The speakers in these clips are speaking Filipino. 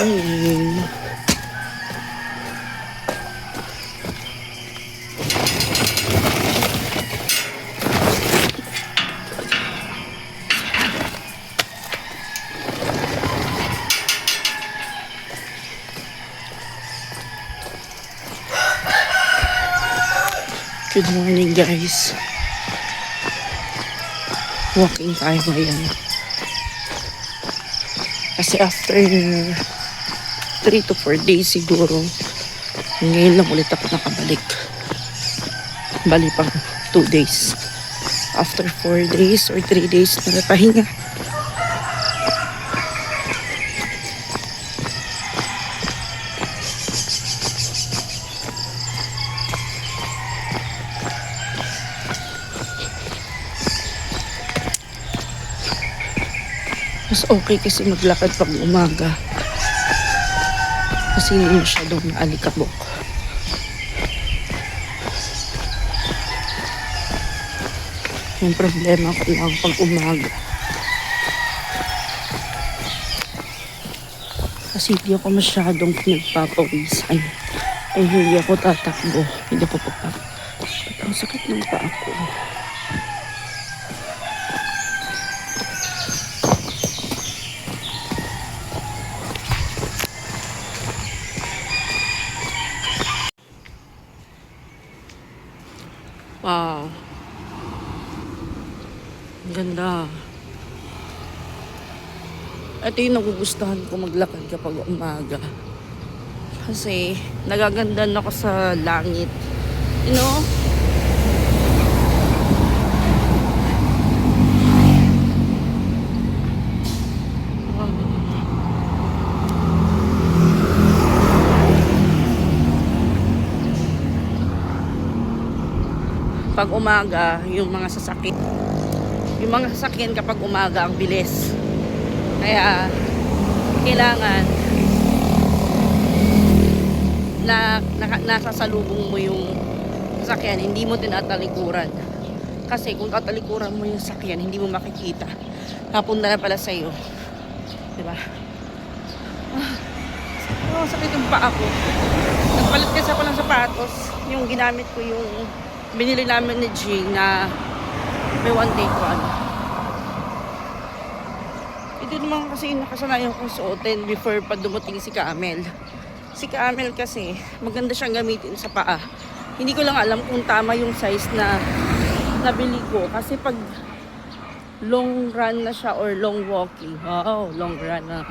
morning. Good morning, guys. Walking tayo ngayon. Kasi after 3 to 4 days siguro, ngayon lang ulit ako nakabalik. Bali pang 2 days. After 4 days or 3 days na napahinga. Mas okay kasi maglakad pag umaga. Kasi hindi masyadong maalikabok. Yung problema ko lang pag umaga. Kasi hindi ako masyadong nagpapawisan. Ay hindi ako tatakbo. Hindi ako papak. Ang sakit ng paa ko. Wow. Ang ganda. Ito yung nagugustuhan ko maglakad kapag umaga. Kasi nagagandan ako sa langit. You know? Pag umaga, yung mga sasakyan kapag umaga ang bilis. Kaya kailangan nasasalubong mo yung sasakyan, hindi mo tinatalikuran. Kasi kung tatalikuran mo yung sasakyan, hindi mo makikita. Napunta na pala sa'yo. Diba? Sakit yung paa ko. Nagpalit kasi ako ng sapatos. Yung ginamit ko yung binili namin ni G na may 1 day one. Ito naman kasi yung nakasanayan kong suotin before pa dumating si Camel. Si Camel kasi maganda siyang gamitin sa paa. Hindi ko lang alam kung tama yung size na nabili ko. Kasi pag long run na siya or long walking. Wow, long run na.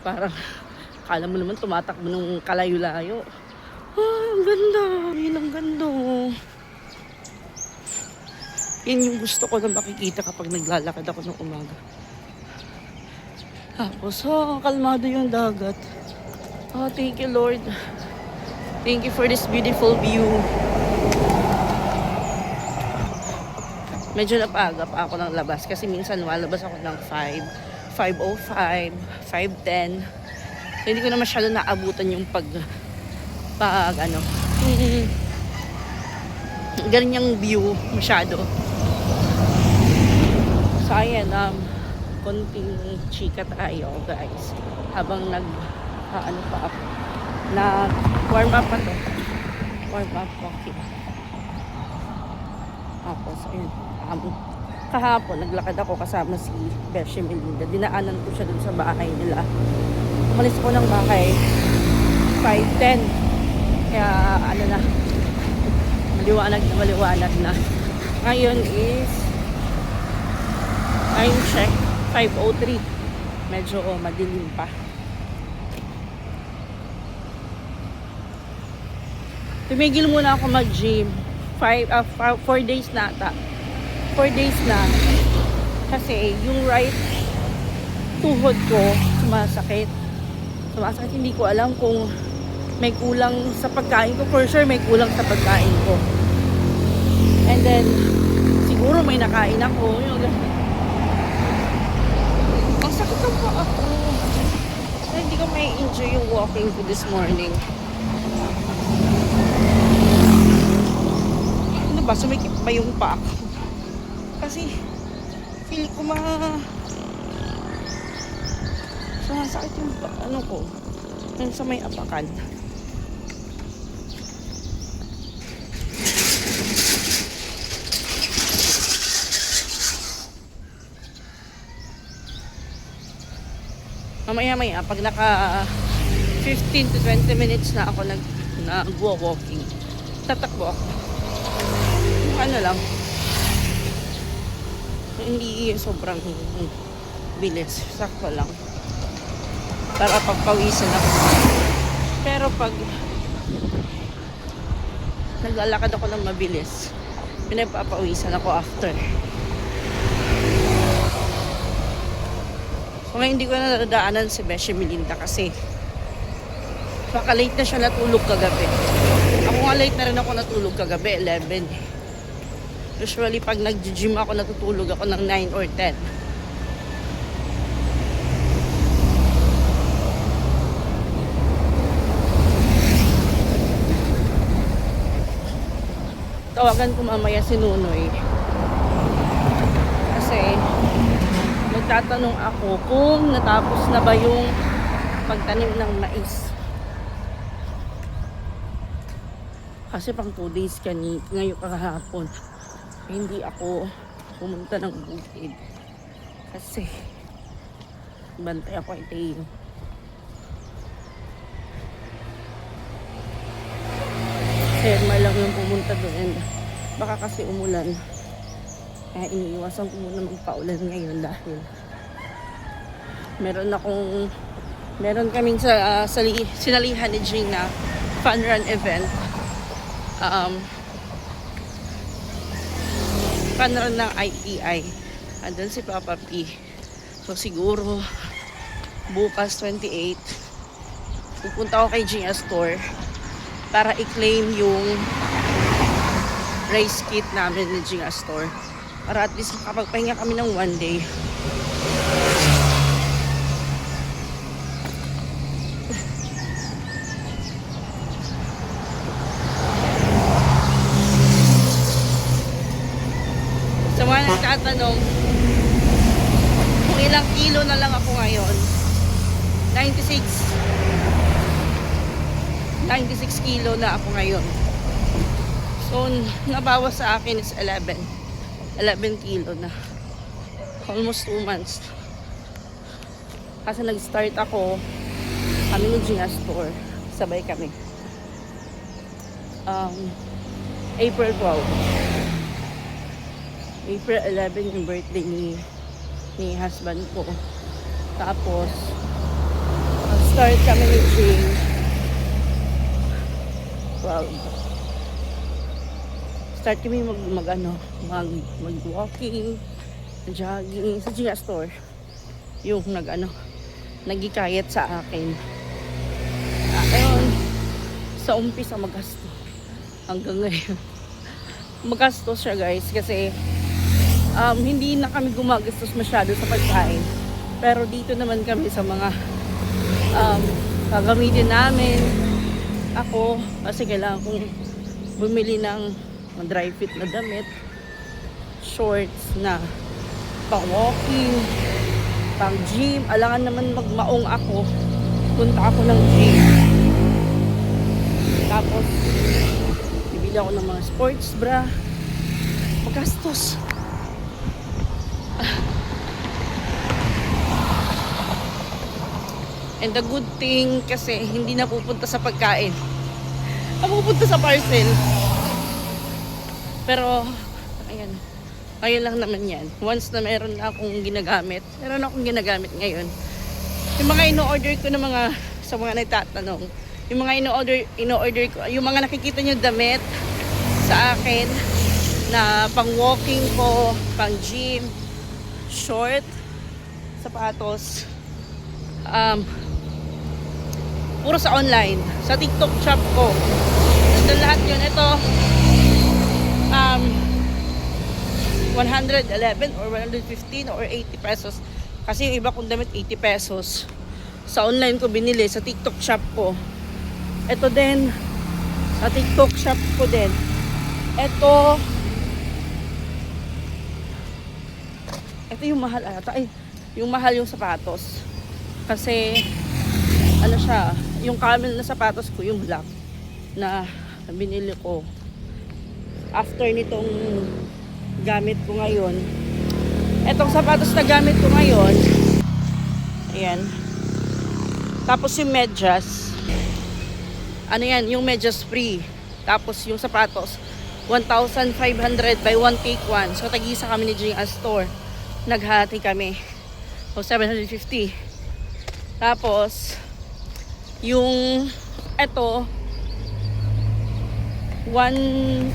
Parang kala mo naman tumatakbo ng kalayo-layo. Ang ganda. Yun ang ganda. Yan yung gusto ko na makikita kapag naglalakad ako ng umaga. Tapos, kalmado yung dagat. Thank you, Lord. Thank you for this beautiful view. Medyo napaga pa ako ng labas kasi minsan lumalabas ako ng 5, 5:05, 5:10. So, hindi ko na masyado naabutan yung ganun yung view masyado. So ayan, konting chika tayo guys habang warm up pa to, warm up coffee. Tapos ayun, kahapon naglakad ako kasama si Beshi Melinda. Dinaanan ko siya dun sa bahay nila. Umalis ako ng bahay 5:10. Kaya maliwanag na. Ngayon is time check 5:03. Medyo madilim pa. Tumigil muna ako mag-gym 4 days na ata. 4 days na. Kasi yung right tuhod ko sumasakit. Hindi ko alam kung may kulang sa pagkain ko. For sure may kulang sa pagkain ko. And then siguro may nakain ako. Ang sakit ang paa ko. Hindi ko may enjoy yung walking ko this morning. Ano ba? Sumikip pa yung paa ko. Kasi feel ko sumasakit yung ano ko. Yung sa may apakan. Mamaya-maya, pag naka 15 to 20 minutes na ako nag-walking, tatakbo ako. Yung ano lang, hindi sobrang bilis, sakto lang. Para pagpawisan ako. Pero pag naglalakad ako ng mabilis, pinapapawisan ako after. So ngayon hindi ko na nadaanan si Beshi Melinda kasi baka late na siya natulog kagabi. Ako nga late na rin ako natulog kagabi, 11. Usually pag nag-gym ako, natutulog ako ng 9 or 10. Tawagan ko mamaya si Nunoy. Kasi magtatanong ako kung natapos na ba yung pagtanim ng mais. Kasi pang 2 days ngayon kahapon. Hindi ako pumunta ng bukid. Kasi bantay ako kay Teo. Herma lang yung pumunta doon. Baka kasi umulan. Kaya iniiwasan ko muna magpaulan ngayon dahil meron kaming sinalihan ni Jing na fun run event. Fun run ng ITI. Andun si Papa P. So siguro bukas 28 pupunta ako kay Gia Store para i-claim yung race kit namin ni Gia Store. Para at least makapagpahinga kami ng 1 day. Sa mga nagtatanong kung ilang kilo na lang ako ngayon, 96 kilo na ako ngayon. So nabawas sa akin is 11 kilo na. Almost 2 months. Kasi nag-start kami ni Gia Store. Sabay kami. April 12. April 11 yung birthday ni husband ko. Tapos start kami ni Jing 12. Start kami mag-walking, jogging sa Gia Store. Yung nagikayat sa akin. Ayun, sa umpisa magasto. Hanggang ngayon. Magastos siya guys kasi hindi na kami gumagastos masyado sa pagkain. Pero dito naman kami sa mga gagamitin namin. Ako, kasi kailangan kong bumili ng dry fit na damit, shorts na pang walking, pang gym. Alangan naman magmaong ako, punta ako ng gym. Tapos bibili ako ng mga sports bra. Magastos. And the good thing kasi hindi na pupunta sa pagkain. Pupunta sa parcel. Pero ayan. Ayun lang naman yan. Once na meron akong ginagamit ngayon. Yung mga ino-order ko ng sa mga nagtatanong. Yung mga ino-order ko, yung mga nakikita nyo damit sa akin na pang walking ko, pang gym, short, sapatos, puro sa online, sa TikTok shop ko. Nandun lahat yun. Ito 111 or 115 or 80 pesos. Kasi yung iba kong damit 80 pesos. Sa online ko binili, sa TikTok shop ko. Ito din, sa TikTok shop ko din. Ito yung mahal ata. Ay, yung mahal yung sapatos. Kasi, siya, yung Camel na sapatos ko, yung black na binili ko after nitong gamit ko ngayon. Etong sapatos na gamit ko ngayon, ayan. Tapos yung medyas, ano yan, yung medyas free. Tapos yung sapatos 1,500 by 1 take 1. So tag-isa kami ni Jing Astor, naghati kami o 750. Tapos yung eto 1,700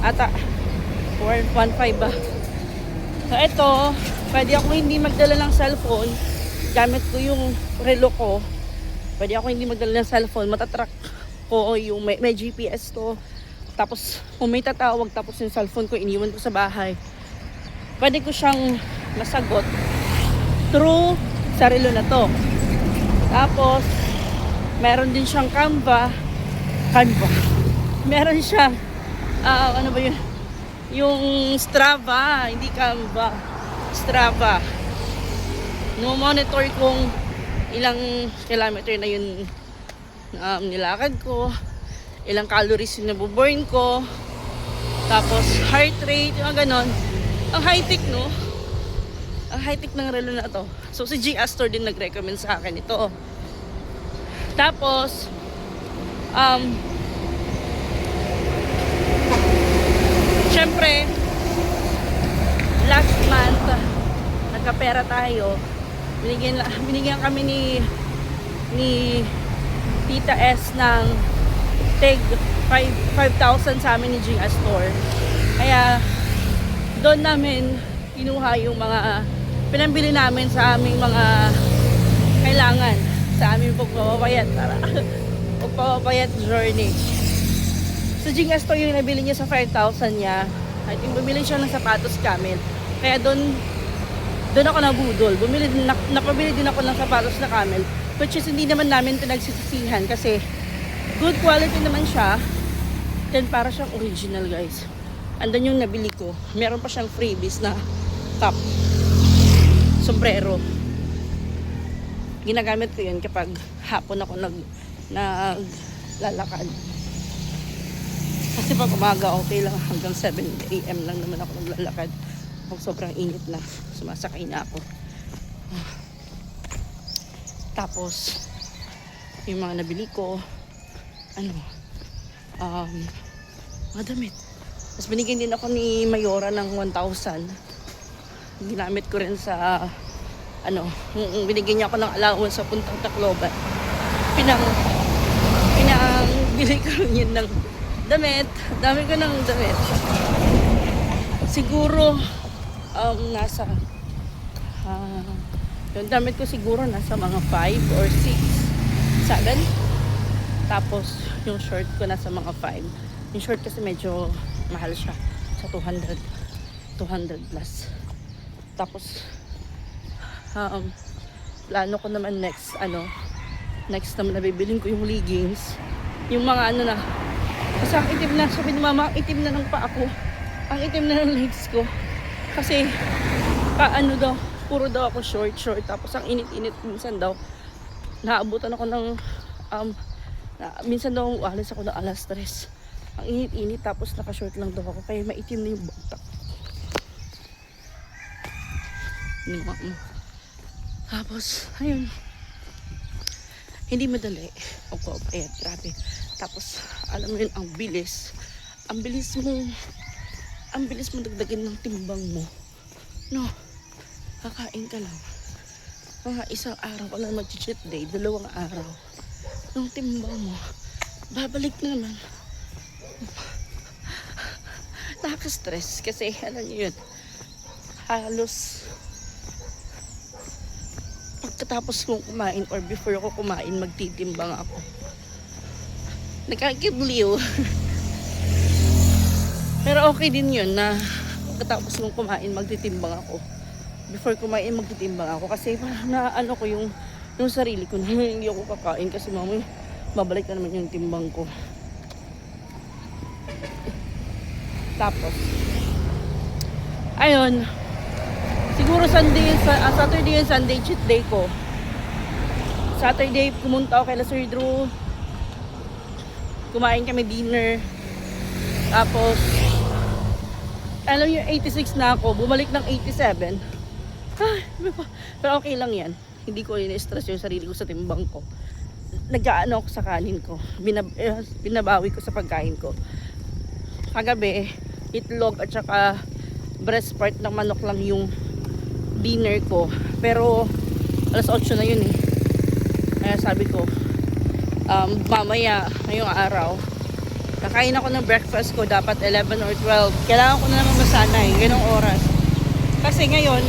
ata or 1,500 ba. So ito, pwede ako hindi magdala ng cellphone gamit ko yung relo ko. Pwede ako hindi magdala ng cellphone, matatrack ko yung may GPS to. Tapos kung may tatawag tapos yung cellphone ko iniwan ko sa bahay, pwede ko siyang masagot through sa relo na to. Tapos meron din siyang Canva. Meron siyang ano ba yun? Yung Strava, hindi Canva. Strava. No-monitor kung ilang kilometer na yun nilakad ko, ilang calories yung nabuburn ko, tapos heart rate, yung ganon. Ang high-tech, no? Ang high-tech ng relo na to. So si G Astor din nag-recommend sa akin ito. Tapos syempre last month nagkapera tayo, binigyan kami ni Tita S ng tag 5,000 sa amin ni G Astor. Kaya doon namin kinuha yung mga pinambili namin sa aming mga kailangan sa aming pagpapayat journey. So Jing Astor yung nabili niya sa 5,000 niya. I think bumili siya ng sapatos Camel. Kaya doon ako nabudol. Napabili din ako ng sapatos na Camel. Which is hindi naman namin pinagsisisihan kasi good quality naman siya. Then para siyang original, guys. Andan yung nabili ko. Meron pa siyang freebies na top. Sombrero. Ginagamit ko yun kapag hapon ako naglalakad. Kasi pag umaga, okay lang. Hanggang 7 AM lang naman ako naglalakad. Pag sobrang init na, sumasakay na ako. Tapos, yung mga nabili ko, mga damit. Tapos binigyan din ako ni Mayora ng 1,000. Ginamit ko rin sa, binigyan niya ako ng allowance sa puntang Tacloban. Bili ko rin yun ng damit. Dami ko ng damit. Siguro, nasa, yung damit ko siguro nasa mga 5 or 6, 7. Tapos, yung short ko nasa mga 5. Yung short kasi medyo mahal siya. Sa 200 plus. Tapos, plano ko naman next naman nabibilin ko yung leggings. Yung mga na, kasi ang itim na, sabi ni mama, ang itim na ng paa ko. Ang itim na ng legs ko. Kasi, puro daw ako short. Tapos ang init-init minsan daw. Naabutan ako ng, minsan daw alas ako ng alas 3. Ang init-init tapos naka-short lang daw ako. Kaya maitim na yung bagtak. Tapos, ayun. Hindi madali. Ayan, grabe. Tapos, alam mo yun, ang bilis. Ang bilis mo dagdagin ng timbang mo. No, kakain ka lang. Mga isang araw ka lang mag-cheat day, 2 araw. Yung timbang mo, babalik na naman. Nakaka-stress kasi, alam niyo yun, halos pagkatapos kong kumain or before ako kumain, magtitimbang ako. Nagkakibliw. Pero okay din yun na pagkatapos kong kumain, magtitimbang ako. Before kumain, magtitimbang ako. Kasi parang ko yung sarili ko na hindi ako kakain kasi mamay, babalik na naman yung timbang ko. Tapos, ayun, siguro Saturday and Sunday cheat day ko. Saturday, pumunta ako kay Sir Drew. Kumain kami dinner. Tapos, alam niyo, 86 na ako. Bumalik ng 87. Pero okay lang yan. Hindi ko in-stress yung sarili ko sa timbang ko. Nag-aano ako sa kanin ko. Binabawi ko sa pagkain ko. Kagabi, itlog at saka breast part ng manok lang yung dinner ko. Pero, alas 8 na yun eh. Kaya sabi ko, mamaya, ngayong araw, kakain ako ng breakfast ko, dapat 11 or 12. Kailangan ko na naman masanay, ganong oras. Kasi ngayon,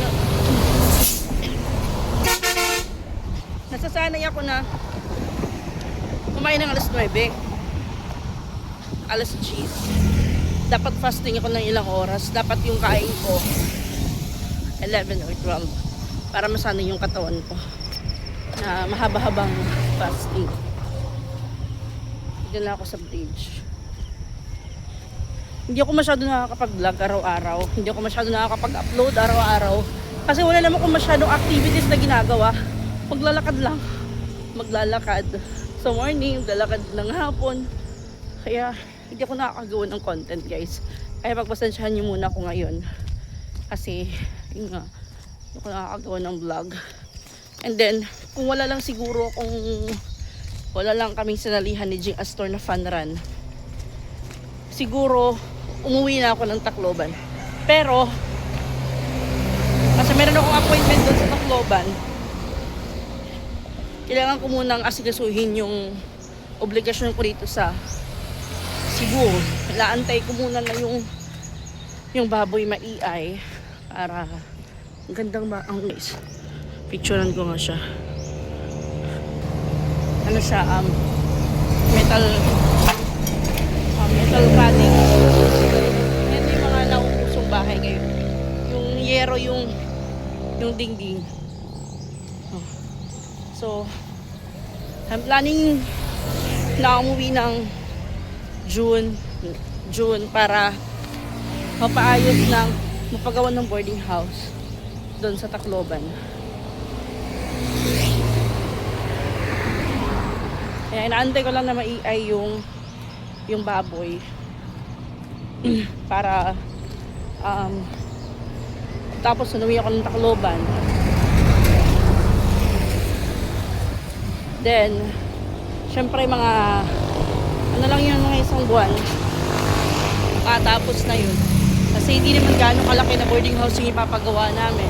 nasasanay ako na kumain ng alas 9. Alas 10. Dapat fasting ako ng ilang oras. Dapat yung kain ko 11 or 12. Para masanay yung katawan ko na mahaba-habang fasting. Dito na ako sa bridge. Hindi ako masyado nakakapag-vlog araw-araw. Hindi ako masyado nakakapag-upload araw-araw. Kasi wala naman akong masyadong activities na ginagawa. Maglalakad lang. Maglalakad sa morning, maglalakad ng hapon. Kaya hindi ako nakakagawa ng content, guys. Kaya pagpasensyahan niyo muna ako ngayon. Kasi, yun nga, hindi ako nakakagawa ng vlog. And then, kung wala lang siguro, kung wala lang kaming sinalihan ni Jing Astor na fun run, siguro, umuwi na ako ng Tacloban. Pero, kasi meron akong appointment doon sa Tacloban, kailangan ko munang asikasuhin yung obligasyon ko dito sa Cebu. Laantay ko muna na yung baboy maiay para ang gandang ba ang guys. Picturean ko nga siya. Ano siya, metal cutting. Yan yung mga nauusong bahay ngayon. Yung yero, yung dingding. Oh. So, I'm planning na umuwi ng June para mapaayos ng mapagawa ng boarding house doon sa Tacloban. Kaya inaantay ko lang na maiay yung baboy para tapos umuwi ako ng Tacloban. Then syempre mga ano lang yun, mga isang buwan tapos na yun. Kasi hindi naman gaano kalaki na boarding house yung ipapagawa namin.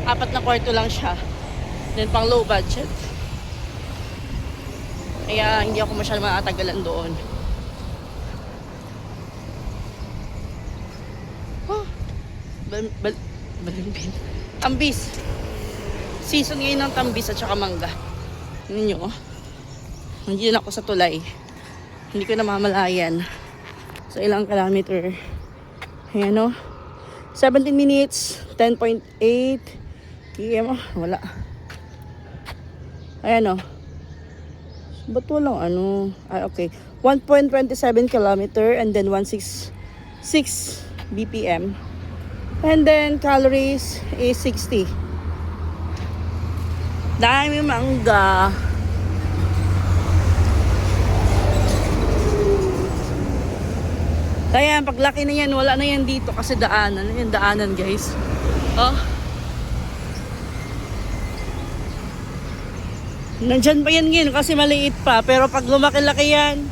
4 na kwarto lang siya. Then pang low budget. Kaya hindi ako masyadong matatagalan doon. Oh, balimbin. Tambis. Season ngayon ng tambis at saka mangga. Yun nyo. Hindi na ako sa tulay. Hindi ko namamalayan. So ilang kilometer. Ayan o. 17 minutes. 10.8 PM. Wala. Ayan o. Ba't walang ano? Okay. 1.27 kilometer and then 166 BPM. And then calories is 60. Dami mangga. Kaya paglaki na yan, wala na yan dito kasi daanan. Yan daanan, guys. Oh. Nandyan pa yan ngayon kasi maliit pa. Pero pag lumaki-laki yan,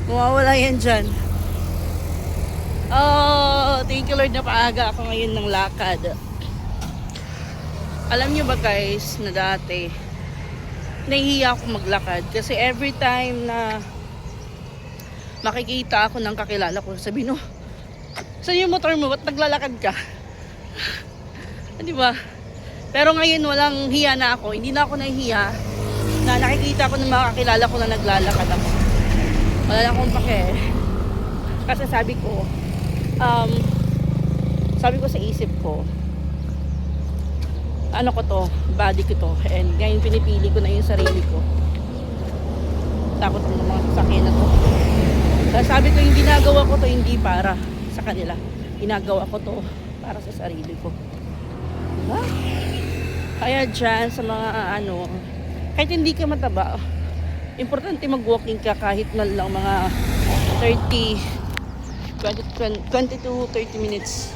mawawala yan dyan. Oh, thank you Lord na paaga ako ngayon ng lakad. Alam nyo ba guys, na dati, nahihiya ako maglakad. Kasi every time na makikita ako ng kakilala ko, sabi no, saan yung motor mo? Ba't naglalakad ka? Di ba? Pero ngayon walang hiya na ako. Hindi na ako nahihiya na nakikita ko ng mga kakilala ko na naglalakad ako. Wala na akong pake. Kasi sabi ko sa isip ko, ano ko to, body ko to, and ngayon pinipili ko na yung sarili ko. Takot ng mga sasakyan na to. Kaya sabi ko, yung ginagawa ko to hindi para sa kanila. Ginagawa ko to para sa sarili ko. Diba? Kaya dyan sa mga Kahit hindi ka mataba, importante mag-walking ka kahit man lang mga 30, 20 to 30 minutes.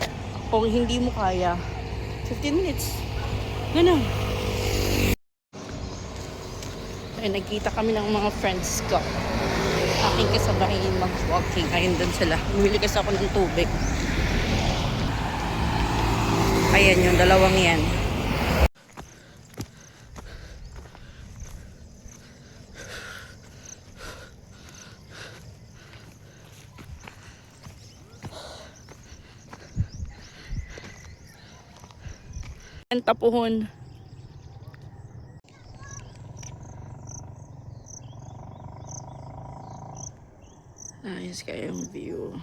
Kung hindi mo kaya, 15 minutes. Ganun. Ay, nagkita kami ng mga friends ko. Aking kasabay mag-walking. Ayun doon sila. Bumili kasi ako ng tubig. Ayan yung dalawang yan. Ang tapuhon. Ayos kayo yung view.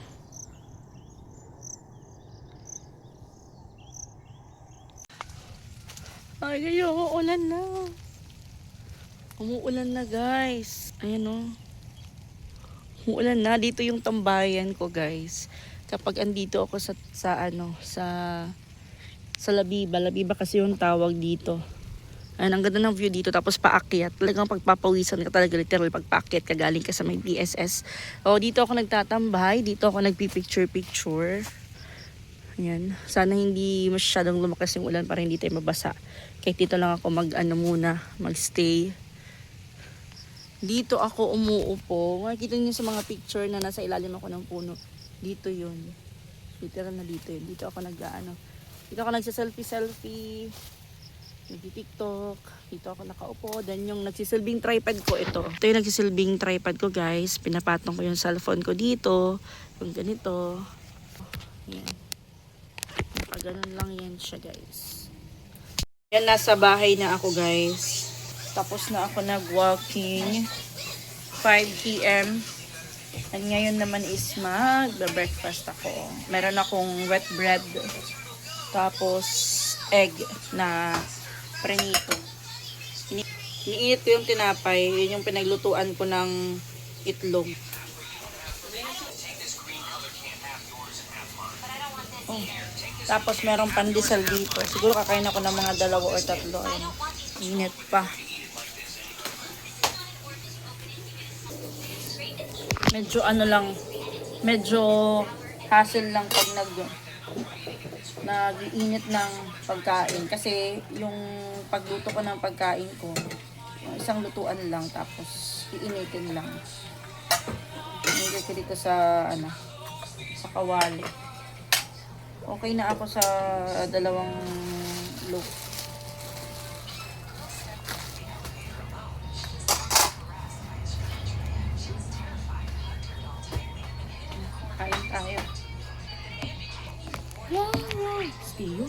Ay, kayo, umuulan na. Umuulan na, guys. Ayan o. Umuulan na. Dito yung tambayan ko, guys. Kapag andito ako sa Labiba. Labiba kasi yung tawag dito. Ayan, ang ganda ng view dito. Tapos paakyat. Talagang pagpapawisan ka talaga. Literal, pagpaakyat ka galing ka sa may BSS. O, dito ako nagtatambay. Dito ako nagpipicture-picture. Ayan. Sana hindi masyadong lumakas yung ulan para hindi tayo mabasa. Kahit dito lang ako magstay. Dito ako umuupo. Makikita niyo sa mga picture na nasa ilalim ako ng puno. Dito yun. Literal na dito yun. Dito ako Dito ako nagsa-selfie. Nag-TikTok. Dito ako nakaupo. Then yung nagsisilbing tripod ko ito. Ito yung nagsisilbing tripod ko, guys. Pinapatong ko yung cellphone ko dito. Yung ganito. Yan. Napaganon lang yan siya, guys. Yan, nasa bahay na ako, guys. Tapos na ako nag-walking. 5 p.m. And ngayon naman is mag-breakfast ako. Meron akong wet bread. Tapos egg na prenito. Iniinit ko yung tinapay. Yun yung pinaglutuan ko ng itlog. Oh. Tapos merong pandesal dito. Siguro kakain ako ng mga 2 or 3. Ayun. Init pa. Medyo medyo hassle lang pag nag-iinit ng pagkain. Kasi yung pagluto ko ng pagkain ko, yung isang lutuan lang, tapos iinitin lang. Iinitin ko dito sa kawali. Okay na ako sa 2 loaf. Kain tayo. Wow! Stiyo.